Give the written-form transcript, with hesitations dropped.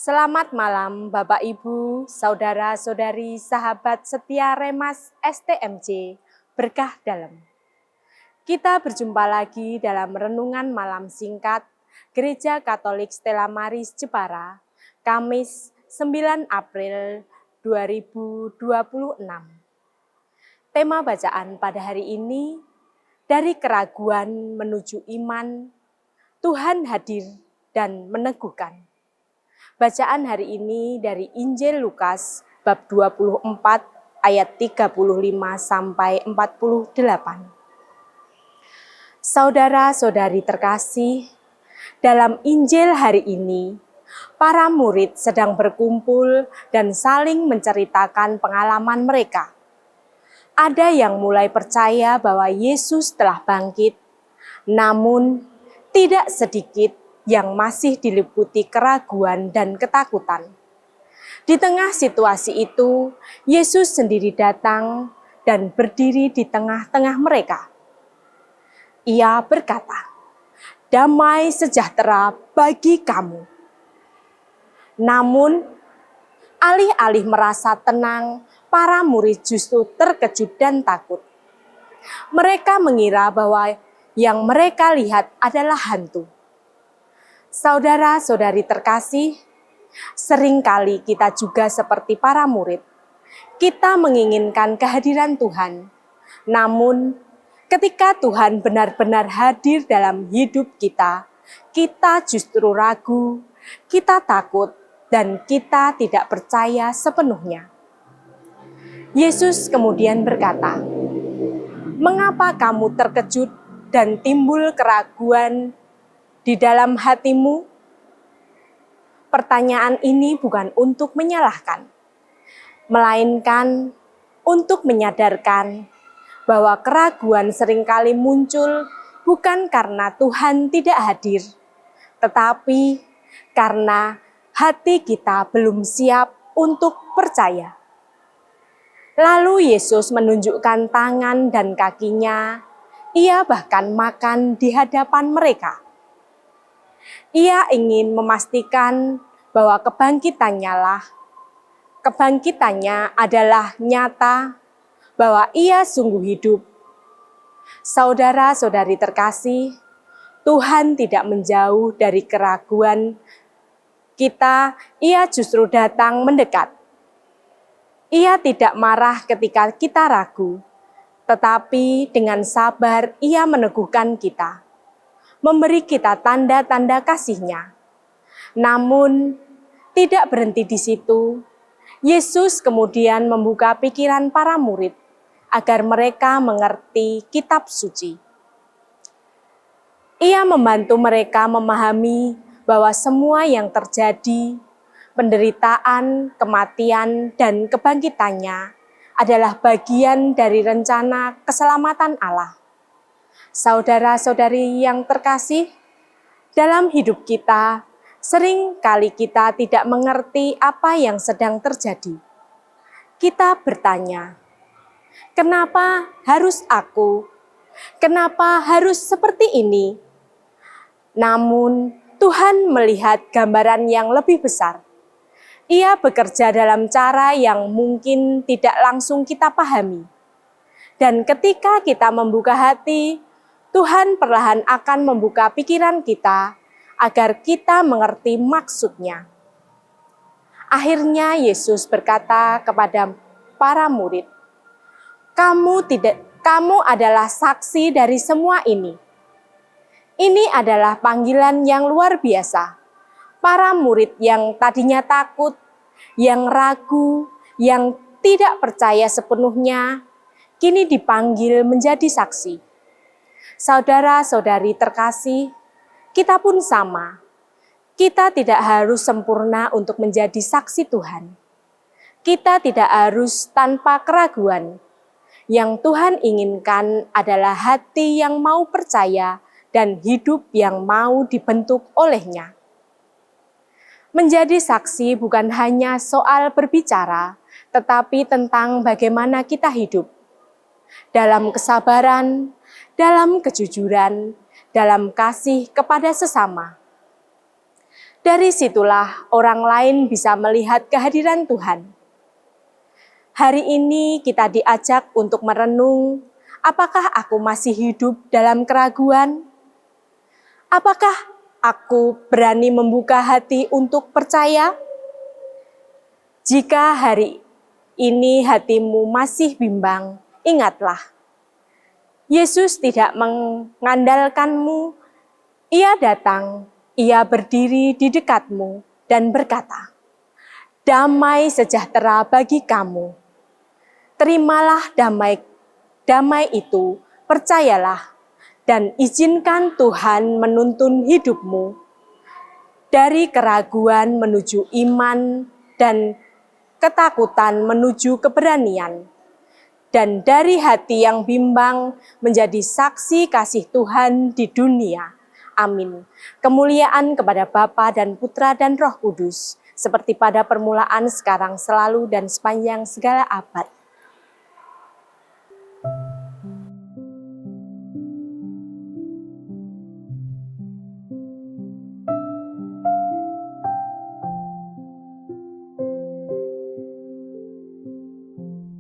Selamat malam Bapak Ibu, Saudara-saudari, sahabat setia Remas STMJ, berkah dalam. Kita berjumpa lagi dalam renungan malam singkat Gereja Katolik Stella Maris Jepara, Kamis 9 April 2026. Tema bacaan pada hari ini, dari keraguan menuju iman, Tuhan hadir dan meneguhkan. Bacaan hari ini dari Injil Lukas bab 24 ayat 35 sampai 48. Saudara-saudari terkasih, dalam Injil hari ini, para murid sedang berkumpul dan saling menceritakan pengalaman mereka. Ada yang mulai percaya bahwa Yesus telah bangkit, namun tidak sedikit yang masih diliputi keraguan dan ketakutan. Di tengah situasi itu, Yesus sendiri datang dan berdiri di tengah-tengah mereka. Ia berkata, "Damai sejahtera bagi kamu." Namun, alih-alih merasa tenang, para murid justru terkejut dan takut. Mereka mengira bahwa yang mereka lihat adalah hantu. Saudara-saudari terkasih, seringkali kita juga seperti para murid. Kita menginginkan kehadiran Tuhan, namun ketika Tuhan benar-benar hadir dalam hidup kita, kita justru ragu, kita takut, dan kita tidak percaya sepenuhnya. Yesus kemudian berkata, "Mengapa kamu terkejut dan timbul keraguan di dalam hatimu?" Pertanyaan ini bukan untuk menyalahkan, melainkan untuk menyadarkan bahwa keraguan seringkali muncul bukan karena Tuhan tidak hadir, tetapi karena hati kita belum siap untuk percaya. Lalu Yesus menunjukkan tangan dan kakinya, ia bahkan makan di hadapan mereka. Ia ingin memastikan bahwa kebangkitannya adalah nyata, bahwa ia sungguh hidup. Saudara-saudari terkasih, Tuhan tidak menjauh dari keraguan kita, ia justru datang mendekat. Ia tidak marah ketika kita ragu, tetapi dengan sabar ia meneguhkan kita, memberi kita tanda-tanda kasih-Nya. Namun, tidak berhenti di situ. Yesus kemudian membuka pikiran para murid agar mereka mengerti kitab suci. Ia membantu mereka memahami bahwa semua yang terjadi, penderitaan, kematian, dan kebangkitannya adalah bagian dari rencana keselamatan Allah. Saudara-saudari yang terkasih, dalam hidup kita, sering kali kita tidak mengerti apa yang sedang terjadi. Kita bertanya, "Kenapa harus aku? Kenapa harus seperti ini?" Namun, Tuhan melihat gambaran yang lebih besar. Ia bekerja dalam cara yang mungkin tidak langsung kita pahami. Dan ketika kita membuka hati, Tuhan perlahan akan membuka pikiran kita agar kita mengerti maksud-Nya. Akhirnya Yesus berkata kepada para murid, "Kamu adalah saksi dari semua ini." Ini adalah panggilan yang luar biasa. Para murid yang tadinya takut, yang ragu, yang tidak percaya sepenuhnya, kini dipanggil menjadi saksi. Saudara-saudari terkasih, kita pun sama. Kita tidak harus sempurna untuk menjadi saksi Tuhan. Kita tidak harus tanpa keraguan. Yang Tuhan inginkan adalah hati yang mau percaya dan hidup yang mau dibentuk oleh-Nya. Menjadi saksi bukan hanya soal berbicara, tetapi tentang bagaimana kita hidup. Dalam kesabaran, dalam kejujuran, dalam kasih kepada sesama. Dari situlah orang lain bisa melihat kehadiran Tuhan. Hari ini kita diajak untuk merenung, apakah aku masih hidup dalam keraguan? Apakah aku berani membuka hati untuk percaya? Jika hari ini hatimu masih bimbang, ingatlah, Yesus tidak mengandalkanmu. Ia datang, ia berdiri di dekatmu dan berkata, "Damai sejahtera bagi kamu." Terimalah damai itu, percayalah, dan izinkan Tuhan menuntun hidupmu dari keraguan menuju iman dan ketakutan menuju keberanian, dan dari hati yang bimbang menjadi saksi kasih Tuhan di dunia. Amin. Kemuliaan kepada Bapa dan Putra dan Roh Kudus, seperti pada permulaan, sekarang, selalu, dan sepanjang segala abad.